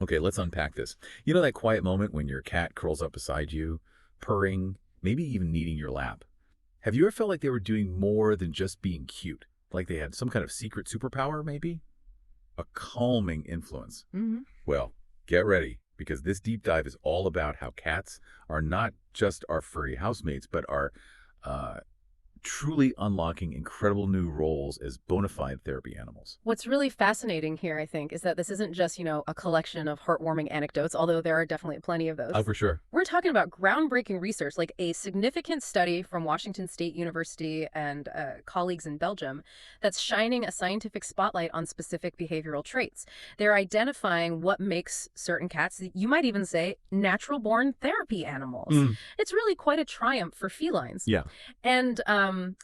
Okay, let's unpack this. You know that quiet moment when your cat curls up beside you, purring, maybe even kneading your lap? Have you ever felt like they were doing more than just being cute? Like they had some kind of secret superpower, maybe? A calming influence. Hmm. Well, get ready, because this deep dive is all about how cats are not just our furry housemates, but are uh, truly unlocking incredible new roles as bona fide therapy animals. What's really fascinating here, I think, is that this isn't just, a collection of heartwarming anecdotes, although there are definitely plenty of Oh, those. for sure. We're talking about groundbreaking research, like a significant study from Washington State University and colleagues in Belgium that's shining a scientific spotlight on specific behavioral traits. They're identifying what makes certain cats, you might even say, natural-born therapy animals. Mm, It's really quite a triumph for felines. yeah. And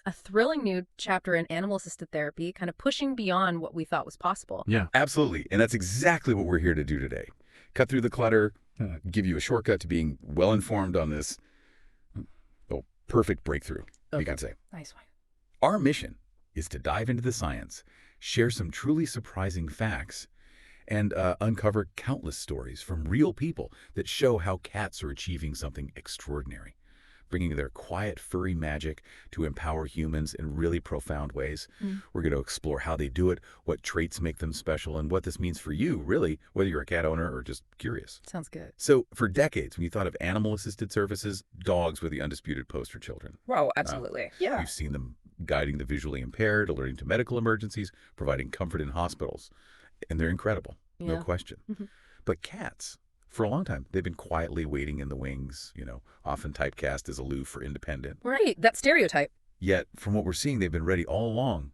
a thrilling new chapter in animal-assisted therapy, kind of pushing beyond what we thought was possible. Yeah. Absolutely. And that's exactly what we're here to do today. Cut through the clutter, give you a shortcut to being well informed on this perfect breakthrough, you Okay, could say. nice one. Our mission is to dive into the science, share some truly surprising facts, and uncover countless stories from real people that show how cats are achieving something extraordinary, bringing their quiet, furry magic to empower humans in really profound ways. Mm. We're going to explore how they do it, what traits make them special, and what this means for you, really, whether you're a cat owner or just curious. Sounds good. So, for decades, when you thought of animal-assisted services, dogs were the undisputed poster children. Wow, Uh, absolutely. Yeah. You've seen them guiding the visually impaired, alerting to medical emergencies, providing comfort in hospitals. And they're incredible, no Yeah. question. Mhm. But cats, for a long time, they've been quietly waiting in the wings, often typecast as aloof or independent. Right, that stereotype. Yet, from what we're seeing, they've been ready all along,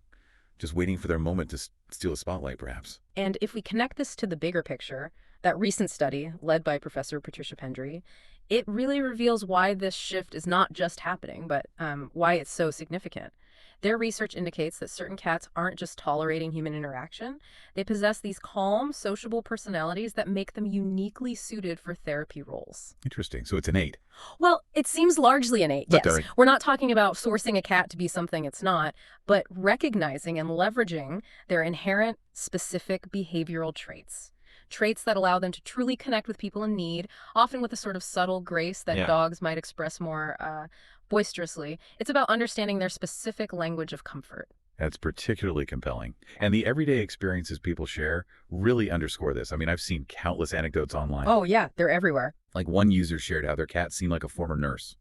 just waiting for their moment to steal a spotlight, perhaps. And if we connect this to the bigger picture, that recent study led by Professor Patricia Pendry, it really reveals why this shift is not just happening, but why it's so significant. Their research indicates that certain cats aren't just tolerating human interaction. They possess these calm, sociable personalities that make them uniquely suited for therapy roles. Interesting. So it's innate. Well, it seems largely innate, But yes. We're not talking about forcing a cat to be something it's not, but recognizing and leveraging their inherent specific behavioral traits. Traits that allow them to truly connect with people in need, often with a sort of subtle grace that Yeah. dogs might express more boisterously. It's about understanding their specific language of comfort. That's particularly compelling. And the everyday experiences people share really underscore this. I mean, I've seen countless anecdotes online. Oh, yeah, they're everywhere. Like one user shared how their cat seemed like a former nurse,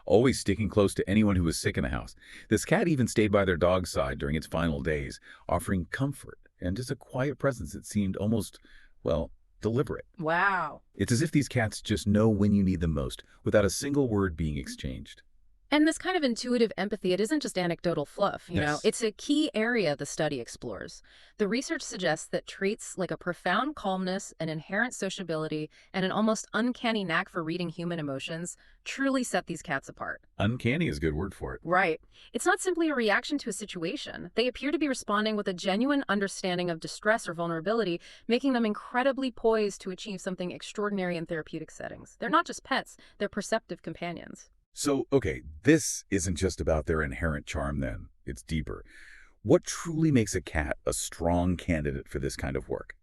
always sticking close to anyone who was sick in the house. This cat even stayed by their dog's side during its final days, offering comfort and just a quiet presence that seemed almost, well, deliberate. Wow. It's as if these cats just know when you need them most, without a single word being exchanged. And this kind of intuitive empathy, it isn't just anecdotal fluff, Yes. It's a key area the study explores. The research suggests that traits like a profound calmness, an inherent sociability, and an almost uncanny knack for reading human emotions truly set these cats apart. Uncanny is a good word for it. Right. It's not simply a reaction to a situation. They appear to be responding with a genuine understanding of distress or vulnerability, making them incredibly poised to achieve something extraordinary in therapeutic settings. They're not just pets, they're perceptive companions. So, okay, this isn't just about their inherent charm then. It's deeper. What truly makes a cat a strong candidate for this kind of work?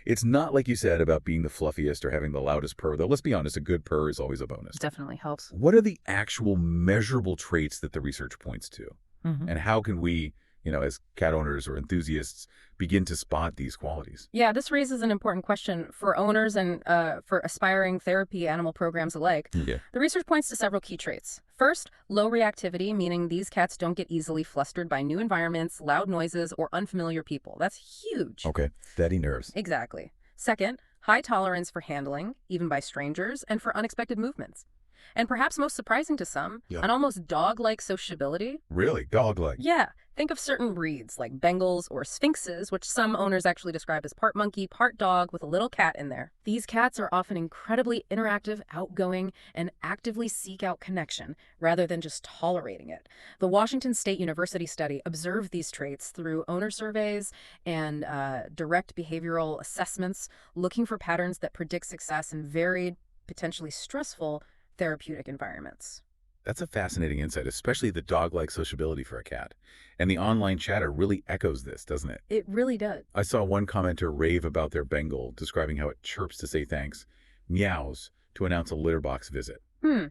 It's not, like you said, about being the fluffiest or having the loudest purr, though let's be honest, a good purr is always a bonus. Definitely helps. What are the actual measurable traits that the research points to? Mhm. And how can we, as cat owners or enthusiasts, begin to spot these qualities? Yeah, this raises an important question for owners and for aspiring therapy animal programs alike. Yeah. The research points to several key traits. First, low reactivity, meaning these cats don't get easily flustered by new environments, loud noises, or unfamiliar people. That's huge. Okay, steady nerves. Exactly. Second, high tolerance for handling, even by strangers, and for unexpected movements. And perhaps most surprising to some, Yeah. an almost dog-like sociability. Really? Dog-like? Yeah, think of certain breeds like Bengals or Sphinxes, which some owners actually describe as part monkey, part dog with a little cat in there. These cats are often incredibly interactive, outgoing, and actively seek out connection rather than just tolerating it. The Washington State University study observed these traits through owner surveys and direct behavioral assessments, looking for patterns that predict success in varied, potentially stressful therapeutic environments. That's a fascinating insight, especially the dog-like sociability for a cat. And the online chatter really echoes this, doesn't it? It really does. I saw one commenter rave about their Bengal, describing how it chirps to say thanks, meows to announce a litter box visit. Hmm.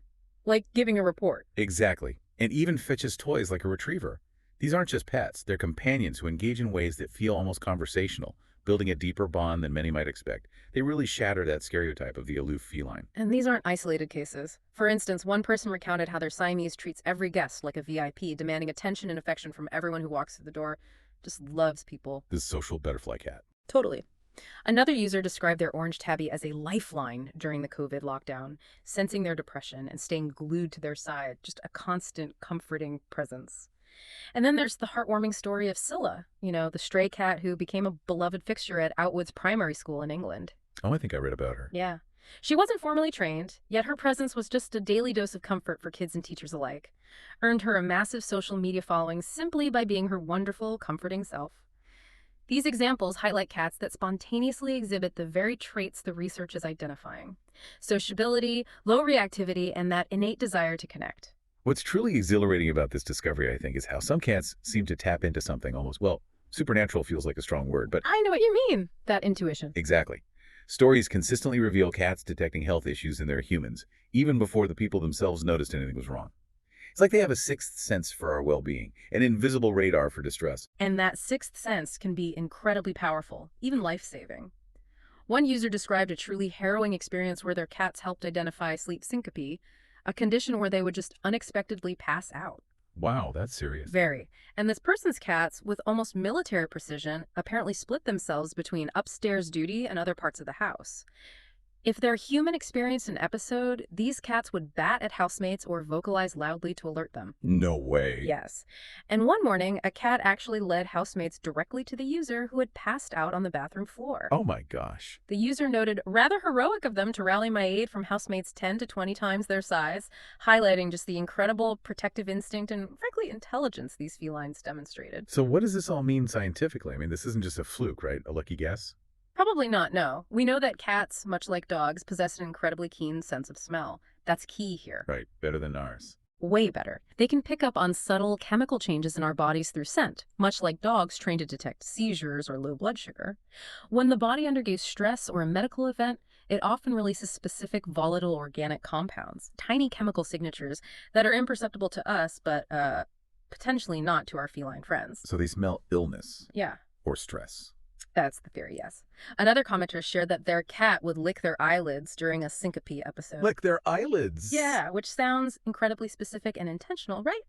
Like giving a report. Exactly. And even fetches toys like a retriever. These aren't just pets, they're companions who engage in ways that feel almost conversational, building a deeper bond than many might expect. They really shatter that stereotype of the aloof feline. And these aren't isolated cases. For instance, one person recounted how their Siamese treats every guest like a VIP, demanding attention and affection from everyone who walks through the door. Just loves people. This social butterfly cat. Totally. Another user described their orange tabby as a lifeline during the COVID lockdown, sensing their depression and staying glued to their side, just a constant, comforting presence. And then there's the heartwarming story of Scylla, the stray cat who became a beloved fixture at Outwoods Primary School in England. Oh, I think I read about her. Yeah. She wasn't formally trained, yet her presence was just a daily dose of comfort for kids and teachers alike. Earned her a massive social media following simply by being her wonderful, comforting self. These examples highlight cats that spontaneously exhibit the very traits the research is identifying: sociability, low reactivity, and that innate desire to connect. What's truly exhilarating about this discovery, I think, is how some cats seem to tap into something almost, well, supernatural feels like a strong word, but I know what you mean. That intuition. exactly. Stories consistently reveal cats detecting health issues in their humans, even before the people themselves noticed anything was wrong. It's like they have a sixth sense for our well-being, an invisible radar for distress. And that sixth sense can be incredibly powerful, even life-saving. One user described a truly harrowing experience where their cats helped identify sleep syncope, a condition where they would just unexpectedly pass out. Wow, that's serious. Very. And this person's cats, with almost military precision, apparently split themselves between upstairs duty and other parts of the house. If their human experienced an episode, these cats would bat at housemates or vocalize loudly to alert them. No way. Yes. And one morning, a cat actually led housemates directly to the user who had passed out on the bathroom floor. Oh my gosh. The user noted, rather heroic of them to rally my aid from housemates 10 to 20 times their size, highlighting just the incredible protective instinct and, frankly, intelligence these felines demonstrated. So what does this all mean scientifically? I mean, this isn't just a fluke, right? A lucky guess? Probably not, no. We know that cats, much like dogs, possess an incredibly keen sense of smell. That's key here. Right, better than ours. Way better. They can pick up on subtle chemical changes in our bodies through scent, much like dogs trained to detect seizures or low blood sugar. When the body undergoes stress or a medical event, it often releases specific volatile organic compounds, tiny chemical signatures that are imperceptible to us, but potentially not to our feline friends. So they smell illness Yeah. or stress. That's the theory, yes. Another commenter shared that their cat would lick their eyelids during a syncope episode. Like their eyelids. Yeah, which sounds incredibly specific and intentional, right?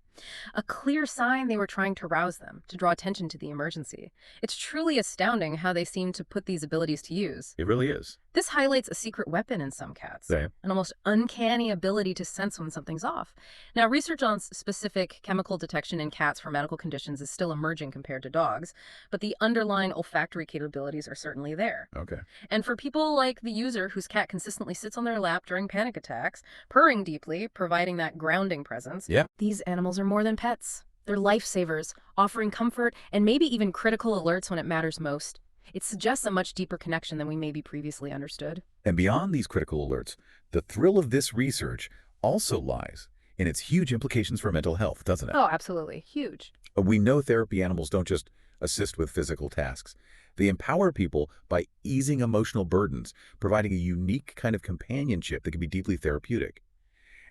A clear sign they were trying to rouse them, to draw attention to the emergency. It's truly astounding how they seem to put these abilities to use. It really is. This highlights a secret weapon in some cats, Same. an almost uncanny ability to sense when something's off. Now, research on specific chemical detection in cats for medical conditions is still emerging compared to dogs, but the underlying olfactory capabilities are certainly there. Okay. And for people like the user whose cat consistently sits on their lap during panic attacks, purring deeply, providing that grounding presence, Yeah. these animals are more than pets. They're lifesavers, offering comfort and maybe even critical alerts when it matters most. It suggests a much deeper connection than we maybe previously understood. And beyond these critical alerts, the thrill of this research also lies in its huge implications for mental health, doesn't it? Oh, absolutely. Huge. We know therapy animals don't just assist with physical tasks. They empower people by easing emotional burdens, providing a unique kind of companionship that can be deeply therapeutic.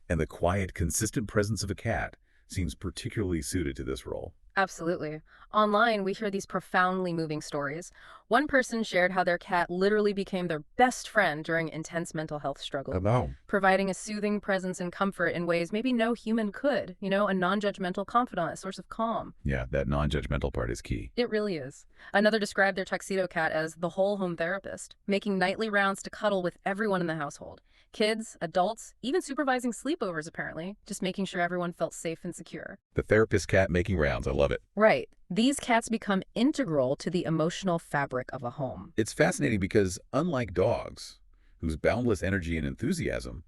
And the quiet, consistent presence of a cat seems particularly suited to this role. Absolutely. Online, we hear these profoundly moving stories. One person shared how their cat literally became their best friend during intense mental health struggles, No. providing a soothing presence and comfort in ways maybe no human could, a non-judgmental confidant, a source of calm. Yeah, that non-judgmental part is key. It really is. Another described their tuxedo cat as the whole home therapist, making nightly rounds to cuddle with everyone in the household. Kids, adults, even supervising sleepovers apparently, just making sure everyone felt safe and secure. The therapist cat making rounds. I love it. Right. These cats become integral to the emotional fabric of a home. It's fascinating because unlike dogs, whose boundless energy and enthusiasm,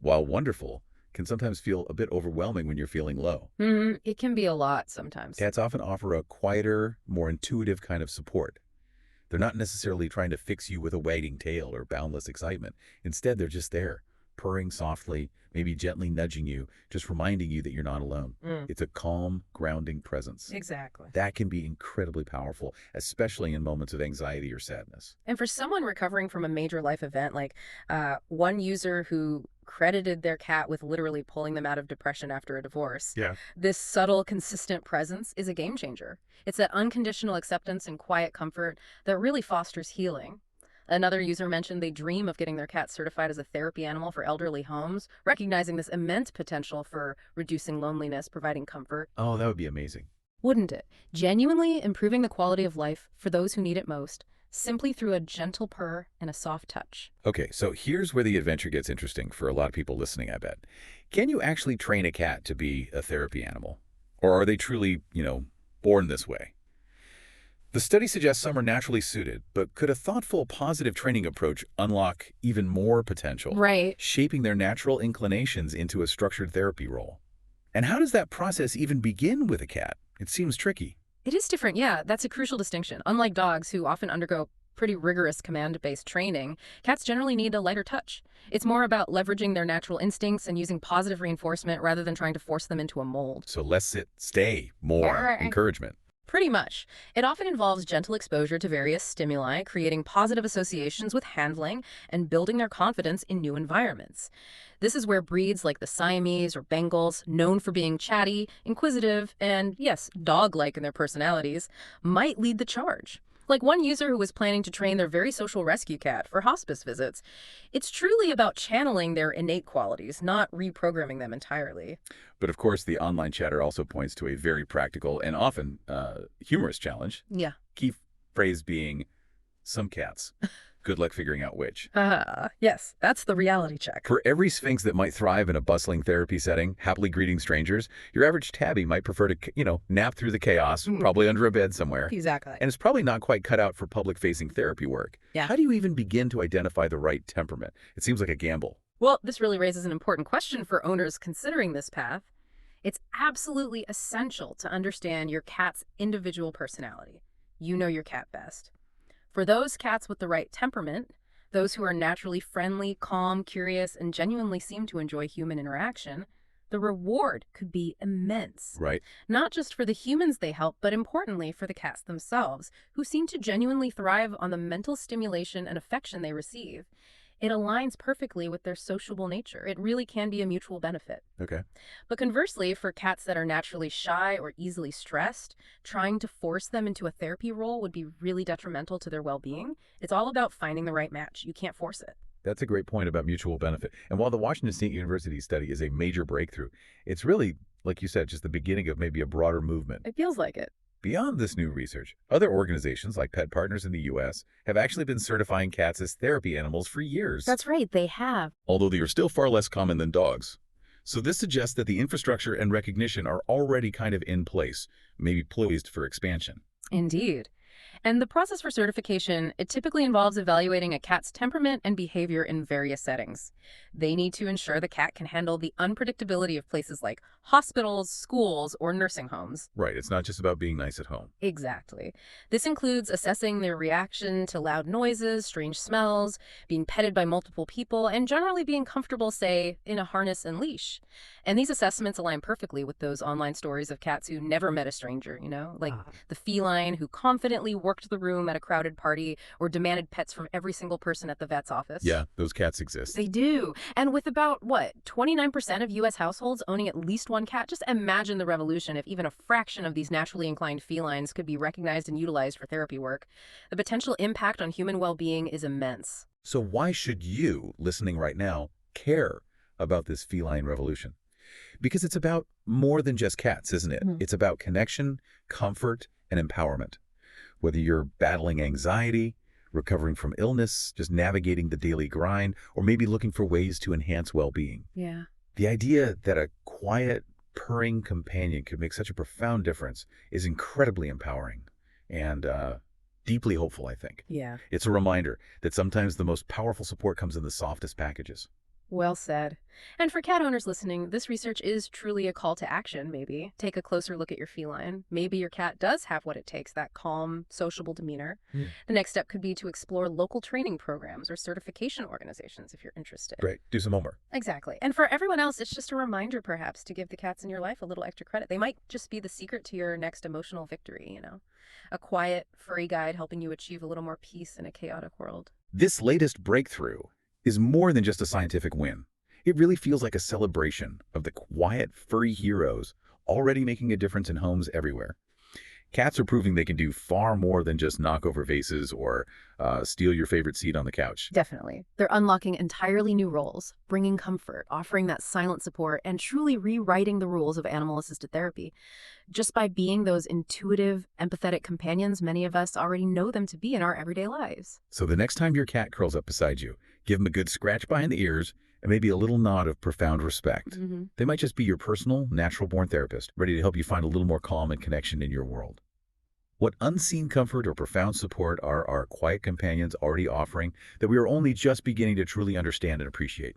while wonderful, can sometimes feel a bit overwhelming when you're feeling low. It can be a lot sometimes. Cats often offer a quieter, more intuitive kind of support. They're not necessarily trying to fix you with a wagging tail or boundless excitement. Instead, they're just there, purring softly, maybe gently nudging you, just reminding you that you're not alone. Mm, It's a calm, grounding presence. exactly. That can be incredibly powerful, especially in moments of anxiety or sadness. And for someone recovering from a major life event, like one user who credited their cat with literally pulling them out of depression after a divorce, Yeah. this subtle, consistent presence is a game changer. It's that unconditional acceptance and quiet comfort that really fosters healing. Another user mentioned they dream of getting their cat certified as a therapy animal for elderly homes, recognizing this immense potential for reducing loneliness, providing comfort. Oh, that would be amazing. Wouldn't it? Genuinely improving the quality of life for those who need it most, simply through a gentle purr and a soft touch. Okay, so here's where the adventure gets interesting for a lot of people listening, I bet. Can you actually train a cat to be a therapy animal? Or are they truly, born this way? The study suggests some are naturally suited, but could a thoughtful, positive training approach unlock even more potential, Right. shaping their natural inclinations into a structured therapy role? And how does that process even begin with a cat? It seems tricky. It is different, yeah. That's a crucial distinction. Unlike dogs, who often undergo pretty rigorous command-based training, cats generally need a lighter touch. It's more about leveraging their natural instincts and using positive reinforcement rather than trying to force them into a mold. So less sit, stay, more encouragement. Pretty much. It often involves gentle exposure to various stimuli, creating positive associations with handling, and building their confidence in new environments. This is where breeds like the Siamese or Bengals, known for being chatty, inquisitive, and yes, dog-like in their personalities, might lead the charge. Like one user who was planning to train their very social rescue cat for hospice visits. It's truly about channeling their innate qualities, not reprogramming them entirely. But of course, the online chatter also points to a very practical and often humorous challenge. Yeah. Key phrase being, some cats. Good luck figuring out which. Yes, that's the reality check. For every sphinx that might thrive in a bustling therapy setting, happily greeting strangers, your average tabby might prefer to, nap through the chaos, probably under a bed somewhere. Exactly. And it's probably not quite cut out for public-facing therapy work. Yeah. How do you even begin to identify the right temperament? It seems like a gamble. Well, this really raises an important question for owners considering this path. It's absolutely essential to understand your cat's individual personality. You know your cat best. For those cats with the right temperament, those who are naturally friendly, calm, curious, and genuinely seem to enjoy human interaction, the reward could be immense. Right. Not just for the humans they help, but importantly for the cats themselves, who seem to genuinely thrive on the mental stimulation and affection they receive. It aligns perfectly with their sociable nature. It really can be a mutual benefit. Okay. But conversely, for cats that are naturally shy or easily stressed, trying to force them into a therapy role would be really detrimental to their well-being. It's all about finding the right match. You can't force it. That's a great point about mutual benefit. And while the Washington State University study is a major breakthrough, it's really, like you said, just the beginning of maybe a broader movement. It feels like it. Beyond this new research, other organizations like Pet Partners in the U.S. have actually been certifying cats as therapy animals for years. That's right, they have. Although they are still far less common than dogs. So this suggests that the infrastructure and recognition are already kind of in place, maybe poised for expansion. Indeed. And the process for certification, it typically involves evaluating a cat's temperament and behavior in various settings. They need to ensure the cat can handle the unpredictability of places like hospitals, schools, or nursing homes. Right, it's not just about being nice at home. Exactly. This includes assessing their reaction to loud noises, strange smells, being petted by multiple people, and generally being comfortable, say, in a harness and leash. And these assessments align perfectly with those online stories of cats who never met a stranger, like the feline who confidently worked the room at a crowded party or demanded pets from every single person at the vet's office. Yeah, those cats exist. They do. And with about, 29% of U.S. households owning at least one cat, just imagine the revolution if even a fraction of these naturally inclined felines could be recognized and utilized for therapy work. The potential impact on human well-being is immense. So why should you, listening right now, care about this feline revolution? Because it's about more than just cats, isn't it? It's about connection, comfort, and empowerment. Whether you're battling anxiety, recovering from illness, just navigating the daily grind, or maybe looking for ways to enhance well-being. Yeah. The idea that a quiet, purring companion could make such a profound difference is incredibly empowering and deeply hopeful, I think. Yeah. It's a reminder that sometimes the most powerful support comes in the softest packages. Well said. And for cat owners listening, this research is truly a call to action, maybe. Take a closer look at your feline. Maybe your cat does have what it takes, that calm, sociable demeanor. Hmm. The next step could be to explore local training programs or certification organizations if you're interested. Great. Do some homework. Exactly. And for everyone else, it's just a reminder, perhaps, to give the cats in your life a little extra credit. They might just be the secret to your next emotional victory. A quiet, furry guide helping you achieve a little more peace in a chaotic world. This latest breakthrough is more than just a scientific win. It really feels like a celebration of the quiet, furry heroes already making a difference in homes everywhere. Cats are proving they can do far more than just knock over vases or steal your favorite seat on the couch. Definitely. They're unlocking entirely new roles, bringing comfort, offering that silent support, and truly rewriting the rules of animal-assisted therapy. Just by being those intuitive, empathetic companions many of us already know them to be in our everyday lives. So the next time your cat curls up beside you, give him a good scratch behind the ears and maybe a little nod of profound respect. They might just be your personal, natural-born therapist, ready to help you find a little more calm and connection in your world. What unseen comfort or profound support are our quiet companions already offering that we are only just beginning to truly understand and appreciate?